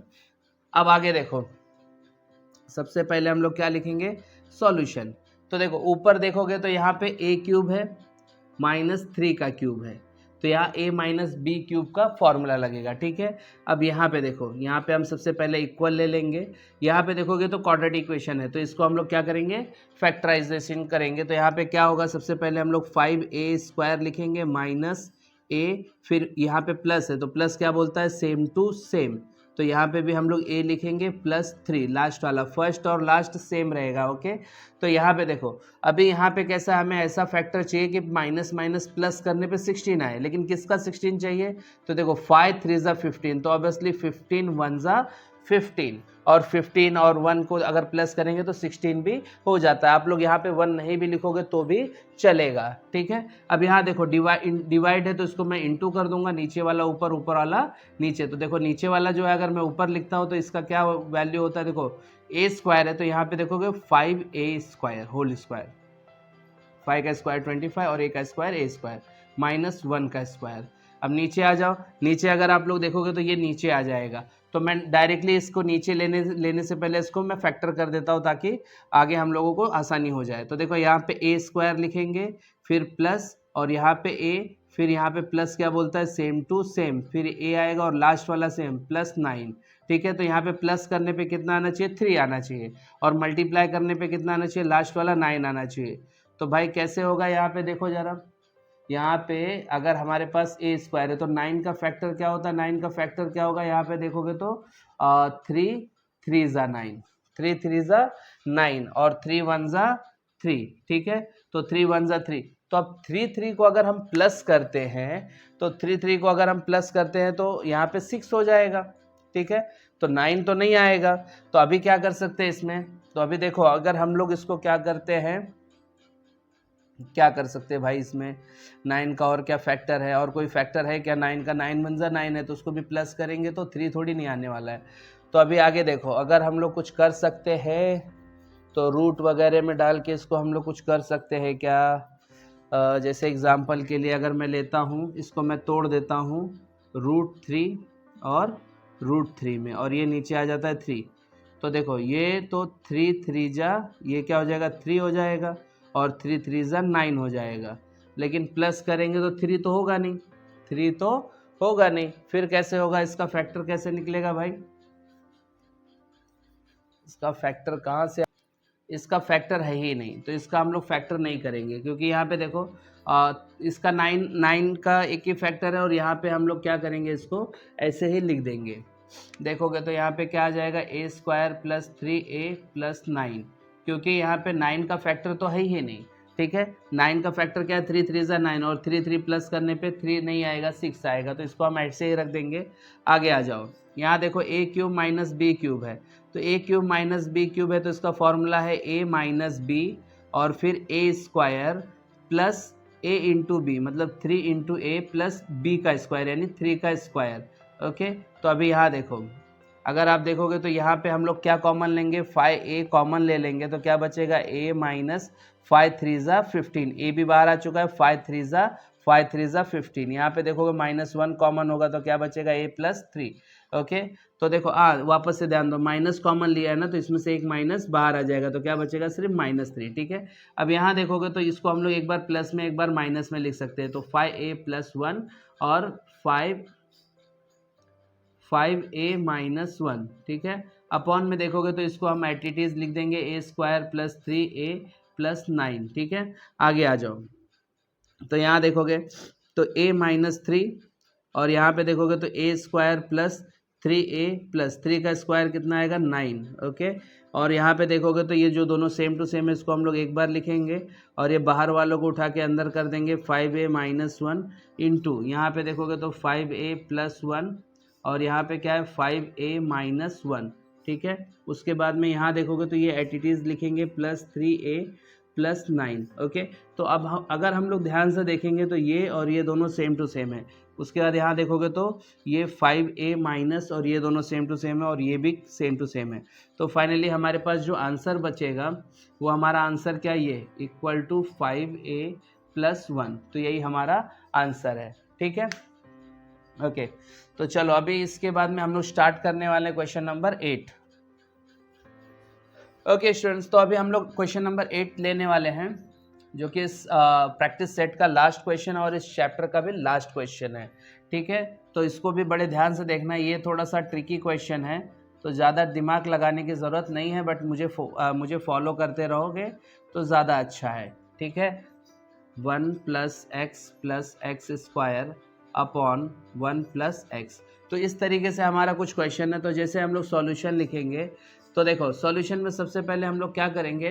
अब आगे देखो, सबसे पहले हम लोग क्या लिखेंगे, सॉल्यूशन। तो देखो ऊपर देखोगे तो यहाँ पे a³ है, -3 का क्यूब है, तो यहाँ a - b³ का फॉर्मूला लगेगा, ठीक है। अब यहाँ पे देखो, यहाँ पे हम सबसे पहले इक्वल ले लेंगे। यहाँ पे देखोगे तो क्वाड्रेटिक इक्वेशन है, तो इसको हम लोग क्या करेंगे, फैक्टराइजेशन करेंगे। तो यहाँ पे क्या होगा, सबसे पहले हम लोग 5a² लिखेंगे माइनस a, फिर यहाँ पे प्लस है तो प्लस क्या बोलता है, सेम टू सेम, तो यहाँ पे भी हम लोग a लिखेंगे +3, लास्ट वाला, फर्स्ट और लास्ट सेम रहेगा, ओके। तो यहाँ पे देखो अभी यहाँ पे कैसा, हमें ऐसा फैक्टर चाहिए कि माइनस माइनस प्लस करने पे 16 आए, लेकिन किसका 16 चाहिए, तो देखो 5 3 ज़ा 15, तो ऑब्वियसली 15 1 ज़ा 15, और 15 और 1 को अगर प्लस करेंगे तो 16 भी हो जाता है। आप लोग यहाँ पे 1 नहीं भी लिखोगे तो भी चलेगा, ठीक है। अब यहाँ देखो डिवाइड है तो इसको मैं इंटू कर दूंगा, नीचे वाला ऊपर, ऊपर वाला नीचे। तो देखो नीचे वाला जो है अगर मैं ऊपर लिखता हूँ तो इसका क्या वैल्यू होता है, देखो a² है तो यहाँ पे देखोगे 5a² होल स्क्वायर, 5 का स्क्वायर 25 और a का स्क्वायर a² -1 का स्क्वायर। अब नीचे आ जाओ, नीचे अगर आप लोग देखोगे तो ये नीचे आ जाएगा, तो मैं डायरेक्टली इसको नीचे लेने से पहले इसको मैं फैक्टर कर देता हूँ ताकि आगे हम लोगों को आसानी हो जाए। तो देखो यहाँ पे a² लिखेंगे, फिर प्लस, और यहाँ पे a, फिर यहाँ पे प्लस क्या बोलता है, सेम टू सेम, फिर a आएगा और लास्ट वाला सेम +9, ठीक है। तो यहाँ पे प्लस करने पे कितना आना चाहिए, 3 आना चाहिए, और मल्टीप्लाई करने पे कितना आना चाहिए, लास्ट वाला 9 आना चाहिए। तो भाई कैसे होगा, यहाँ पे देखो जरा, यहाँ पे अगर हमारे पास a² है तो 9 का फैक्टर क्या होता है, 9 का फैक्टर क्या होगा, यहाँ पे देखोगे तो 3 3 ज़ा 9, 3 3 ज़ा 9 और 3 1 ज़ा 3, ठीक है। तो 3 1 ज़ा 3, तो अब 3 3 को अगर हम प्लस करते हैं, तो 3 3 को अगर हम प्लस करते हैं तो यहाँ पे 6 हो जाएगा, ठीक है। तो 9 तो नहीं आएगा, तो अभी क्या कर सकते हैं इसमें, तो अभी देखो अगर हम लोग इसको क्या करते हैं, क्या कर सकते हैं भाई, इसमें 9 का और क्या फैक्टर है, और कोई फैक्टर है क्या, 9 का, 9 1 ज़ा 9 है, तो उसको भी प्लस करेंगे तो 3 थोड़ी नहीं आने वाला है। तो अभी आगे देखो, अगर हम लोग कुछ कर सकते हैं तो रूट वगैरह में डाल के इसको हम लोग कुछ कर सकते हैं क्या, जैसे एग्जांपल के लिए अगर मैं लेता हूँ, इसको मैं तोड़ देता हूँ, √3 और √3 में, और ये नीचे आ जाता है 3। तो देखो ये तो 3 3 जा, ये क्या हो जाएगा 3 हो जाएगा, और 3 3 जा 9 हो जाएगा। लेकिन प्लस करेंगे तो 3 तो होगा नहीं, 3 तो होगा नहीं, फिर कैसे होगा, इसका फैक्टर कैसे निकलेगा भाई, इसका फैक्टर कहाँ से, इसका फैक्टर है ही नहीं, तो इसका हम लोग फैक्टर नहीं करेंगे, क्योंकि यहाँ पे देखो इसका 9 का एक ही फैक्टर है, और यहाँ पे हम लोग क्या करेंगे, इसको ऐसे ही लिख देंगे। देखोगे तो यहाँ पे क्या आ जाएगा a² + 3a + 9, क्योंकि यहाँ पे 9 का फैक्टर तो है ही नहीं, ठीक है। 9 का फैक्टर क्या है, 3 3 जा 9, और 3 3 प्लस करने पे 3 नहीं आएगा, 6 आएगा, तो इसको हम ऐसे ही रख देंगे। आगे आ जाओ, यहाँ देखो a³ - b³ है, तो a³ - b³ है, तो इसका फॉर्मूला है a - b और फिर a² प्लस a × b, मतलब 3 × a प्लस b का स्क्वायर, यानी 3 का स्क्वायर। ओके, तो अभी यहाँ देखो, अगर आप देखोगे तो यहाँ पे हम लोग क्या कॉमन लेंगे, 5a कॉमन ले लेंगे, तो क्या बचेगा a - 5 3 जा 15, a भी बाहर आ चुका है, 5 3 जा 15। यहाँ पे देखोगे -1 कॉमन होगा, तो क्या बचेगा a + 3। ओके, तो देखो वापस से ध्यान दो, माइनस कॉमन लिया है ना, तो इसमें से एक माइनस बाहर आ जाएगा, तो क्या बचेगा, सिर्फ -3, ठीक है। अब यहाँ देखोगे तो इसको हम लोग एक बार प्लस में एक बार माइनस में लिख सकते हैं, तो 5a + 1 और 5a - 1, ठीक है। अपॉन में देखोगे तो इसको हम एट इट इज लिख देंगे a² + 3a + 9, ठीक है। आगे आ जाओ, तो यहाँ देखोगे तो a - 3, और यहाँ पे देखोगे तो a² + 3a + 3 का स्क्वायर कितना आएगा, 9। ओके, और यहाँ पे देखोगे तो ये जो दोनों सेम टू सेम है, इसको हम लोग एक बार लिखेंगे, और ये बाहर वालों को उठा के अंदर कर देंगे, 5a - 1 इंटू, यहाँ पे देखोगे तो 5a + 1, और यहाँ पे क्या है 5a - 1, ठीक है। उसके बाद में यहाँ देखोगे तो ये एट इट इज लिखेंगे +3a + 9। ओके, तो अब अगर हम लोग ध्यान से देखेंगे तो ये और ये दोनों सेम टू सेम है। उसके बाद यहाँ देखोगे तो ये 5a माइनस, और ये दोनों सेम टू सेम है, और ये भी सेम टू सेम है। तो फाइनली हमारे पास जो आंसर बचेगा वो हमारा आंसर क्या, ये = 5a + 1, तो यही हमारा आंसर है, ठीक है। ओके, तो चलो अभी इसके बाद में हम लोग स्टार्ट करने वाले हैं क्वेश्चन नंबर 8। ओके स्टूडेंट्स, तो अभी हम लोग क्वेश्चन नंबर 8 लेने वाले हैं, जो कि इस प्रैक्टिस सेट का लास्ट क्वेश्चन है और इस चैप्टर का भी लास्ट क्वेश्चन है, ठीक है। तो इसको भी बड़े ध्यान से देखना, ये थोड़ा सा ट्रिकी क्वेश्चन है, तो ज़्यादा दिमाग लगाने की ज़रूरत नहीं है, बट मुझे फॉलो करते रहोगे तो ज़्यादा अच्छा है, ठीक है। 1 + x + x² अपॉन 1 + x, तो इस तरीके से हमारा कुछ क्वेश्चन है। तो जैसे हम लोग सॉल्यूशन लिखेंगे, तो देखो सॉल्यूशन में सबसे पहले हम लोग क्या करेंगे,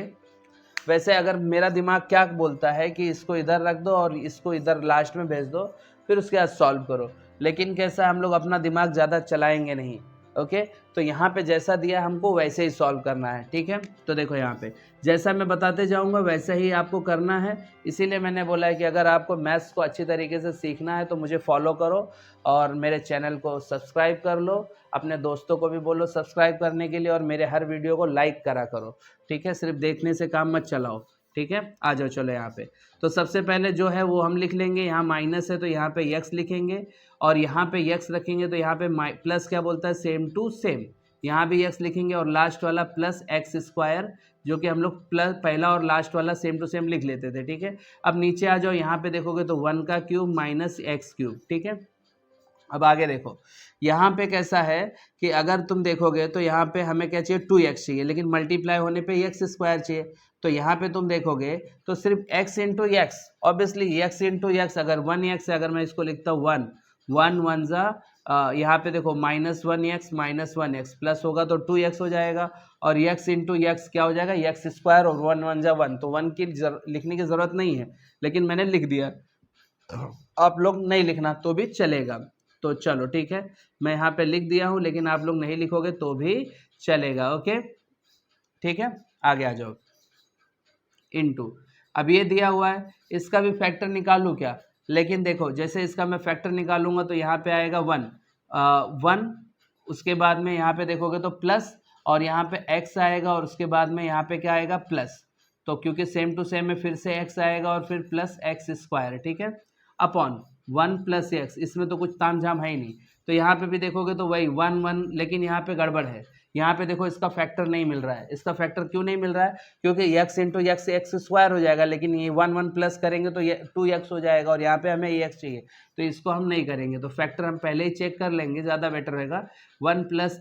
वैसे अगर मेरा दिमाग क्या बोलता है कि इसको इधर रख दो और इसको इधर लास्ट में भेज दो, फिर उसके बाद सॉल्व करो, लेकिन कैसा हम लोग अपना दिमाग ज़्यादा चलाएंगे नहीं। ओके, तो यहाँ पे जैसा दिया हमको वैसे ही सॉल्व करना है, ठीक है। तो देखो यहाँ पे जैसा मैं बताते जाऊँगा वैसा ही आपको करना है, इसीलिए मैंने बोला है कि अगर आपको मैथ्स को अच्छी तरीके से सीखना है तो मुझे फॉलो करो और मेरे चैनल को सब्सक्राइब कर लो, अपने दोस्तों को भी बोलो सब्सक्राइब करने के लिए, और मेरे हर वीडियो को लाइक करा करो, ठीक है। सिर्फ देखने से काम मत चलाओ, ठीक है। आ जाओ चलो यहाँ पे, तो सबसे पहले जो है वो हम लिख लेंगे, यहाँ माइनस है तो यहाँ पे x लिखेंगे, और यहाँ पे x रखेंगे तो यहाँ पे प्लस क्या बोलता है, सेम टू सेम, यहाँ भी x लिखेंगे, और लास्ट वाला +x², जो कि हम लोग प्लस पहला और लास्ट वाला सेम टू सेम लिख लेते थे, ठीक है। अब नीचे आ जाओ, यहाँ पे देखोगे तो 1 का क्यूब - x³, ठीक है। अब आगे देखो, यहाँ पे कैसा है कि अगर तुम देखोगे तो यहाँ पे हमें क्या चाहिए, 2x चाहिए, लेकिन मल्टीप्लाई होने पे x² चाहिए। तो यहाँ पे तुम देखोगे तो सिर्फ x × x, obviously x × x, अगर 1x है, अगर मैं इसको लिखता हूँ 1 1 1 जा, यहाँ पे देखो -1x - 1x प्लस होगा तो 2x हो जाएगा, और x × x क्या हो जाएगा, x², और 1 1 जा 1, तो 1 की लिखने की ज़रूरत नहीं है, लेकिन मैंने लिख दिया, आप लोग नहीं लिखना तो भी चलेगा। तो चलो ठीक है, मैं यहाँ पे लिख दिया हूँ, लेकिन आप लोग नहीं लिखोगे तो भी चलेगा, ओके ठीक है। आगे आ जाओ, इनटू, अब ये दिया हुआ है, इसका भी फैक्टर निकालूँ क्या, लेकिन देखो जैसे इसका मैं फैक्टर निकालूंगा तो यहाँ पे आएगा 1, उसके बाद में यहाँ पे देखोगे तो प्लस, और यहाँ पे x आएगा, और उसके बाद में यहाँ पे क्या आएगा, प्लस, तो क्योंकि सेम टू सेम में फिर से x आएगा और फिर +x², ठीक है, अपॉन 1 प्लस एक्स, इसमें तो कुछ तामझाम है ही नहीं। तो यहाँ पे भी देखोगे तो वही 1 1, लेकिन यहाँ पे गड़बड़ है। यहाँ पे देखो इसका फैक्टर नहीं मिल रहा है। इसका फैक्टर क्यों नहीं मिल रहा है? क्योंकि x into x x square हो जाएगा, लेकिन ये 1 1 प्लस करेंगे तो ये 2x हो जाएगा, और यहाँ पे हमें x चाहिए, तो इसको हम नहीं करेंगे। तो फैक्टर हम पहले ही चेक कर लेंगे, ज़्यादा बेटर रहेगा। 1 प्लस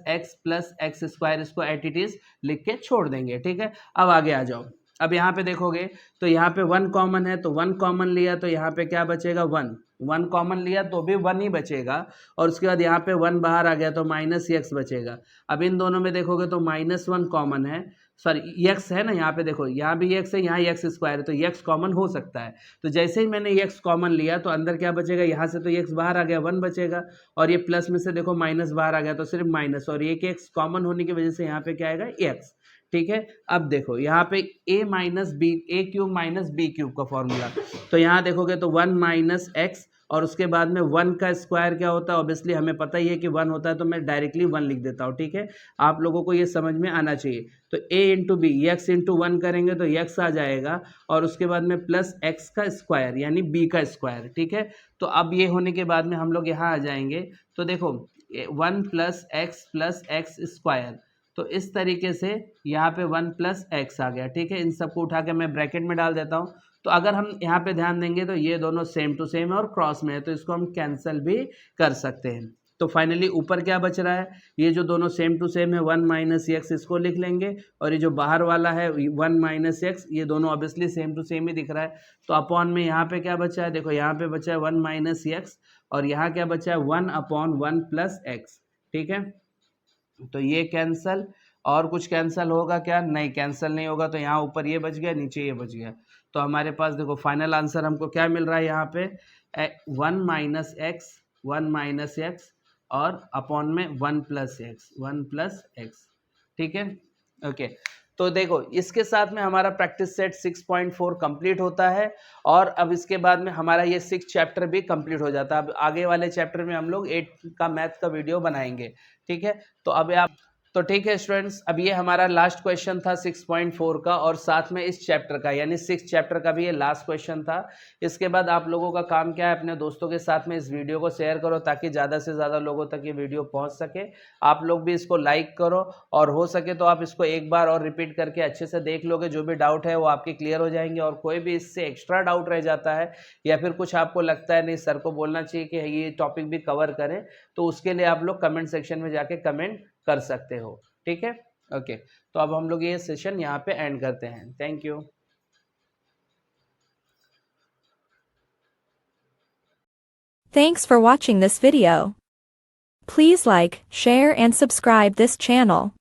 एक्स स्क्वायर, इसको एट इट इज लिख के छोड़ देंगे, ठीक है। अब आगे आ जाओ। अब यहाँ पे देखोगे तो यहाँ पे 1 कॉमन है, तो 1 कॉमन लिया तो यहाँ पे क्या बचेगा? 1 कॉमन लिया तो भी 1 ही बचेगा, और उसके बाद यहाँ पे 1 बाहर आ गया तो माइनस एक्स बचेगा। अब इन दोनों में देखोगे तो -1 कॉमन है, सॉरी एक्स है ना, यहाँ पे देखो यहाँ भी एक्स है, यहाँ एक्स स्क्वायर है, तो एक्स कॉमन हो सकता है। तो जैसे ही मैंने एक्स कॉमन लिया तो अंदर क्या बचेगा? यहाँ से तो एक्स बाहर आ गया, 1 बचेगा, और ये प्लस में से देखो माइनस बाहर आ गया तो सिर्फ माइनस, और एक एक्स कॉमन होने की वजह से यहाँ पे क्या आएगा? एक्स, ठीक है। अब देखो यहाँ पे a minus B, A cube minus B cube का फॉर्मूला, तो यहाँ देखोगे तो 1 माइनस एक्स, और उसके बाद में 1 का स्क्वायर क्या होता है? ऑब्वियसली हमें पता ही है कि 1 होता है, तो मैं डायरेक्टली 1 लिख देता हूँ, ठीक है। आप लोगों को ये समझ में आना चाहिए। तो a into B, X into 1 करेंगे तो x आ जाएगा, और उसके बाद में प्लस एक्स का स्क्वायर यानी b का स्क्वायर, ठीक है। तो अब ये होने के बाद में हम लोग यहाँ आ जाएंगे, तो देखो 1 प्लस एक्स स्क्वायर, तो इस तरीके से यहाँ पे 1 प्लस एक्स आ गया, ठीक है। इन सबको उठा के मैं ब्रैकेट में डाल देता हूँ। तो अगर हम यहाँ पे ध्यान देंगे तो ये दोनों सेम टू सेम है और क्रॉस में है, तो इसको हम कैंसिल भी कर सकते हैं। तो फाइनली ऊपर क्या बच रहा है? ये जो दोनों सेम टू सेम है 1 माइनस एक्स, इसको लिख लेंगे, और ये जो बाहर वाला है 1 माइनस एक्स, ये दोनों ऑब्वियसली सेम टू सेम ही दिख रहा है। तो अपॉन में यहाँ पे क्या बचा है? देखो यहाँ पे बचा है 1 माइनस एक्स, और यहाँ क्या बचा है? 1 अपॉन 1 प्लस एक्स, ठीक है। तो ये कैंसल, और कुछ कैंसल होगा क्या? नहीं, कैंसल नहीं होगा। तो यहाँ ऊपर ये बच गया, नीचे ये बच गया। तो हमारे पास देखो फाइनल आंसर हमको क्या मिल रहा है यहाँ पे? 1 माइनस एक्स और अपॉन में 1 प्लस एक्स, ठीक है। ओके, तो देखो इसके साथ में हमारा प्रैक्टिस सेट 6.4 कंप्लीट होता है, और अब इसके बाद में हमारा ये 6 चैप्टर भी कंप्लीट हो जाता है। अब आगे वाले चैप्टर में हम लोग 8 का मैथ का वीडियो बनाएंगे, ठीक है। तो अब आप तो ठीक है स्टूडेंट्स, अब ये हमारा लास्ट क्वेश्चन था 6.4 का, और साथ में इस चैप्टर का यानी 6 चैप्टर का भी ये लास्ट क्वेश्चन था। इसके बाद आप लोगों का काम क्या है? अपने दोस्तों के साथ में इस वीडियो को शेयर करो, ताकि ज़्यादा से ज़्यादा लोगों तक ये वीडियो पहुंच सके। आप लोग भी इसको लाइक करो, और हो सके तो आप इसको एक बार और रिपीट करके अच्छे से देख लोगे, जो भी डाउट है वो आपके क्लियर हो जाएंगे। और कोई भी इससे एक्स्ट्रा डाउट रह जाता है, या फिर कुछ आपको लगता है नहीं सर को बोलना चाहिए कि ये टॉपिक भी कवर करें, तो उसके लिए आप लोग कमेंट सेक्शन में जाके कमेंट कर सकते हो, ठीक है। ओके, तो अब हम लोग ये सेशन यहाँ पे एंड करते हैं। Thank you. Thanks for watching this video. Please like, share and subscribe this channel.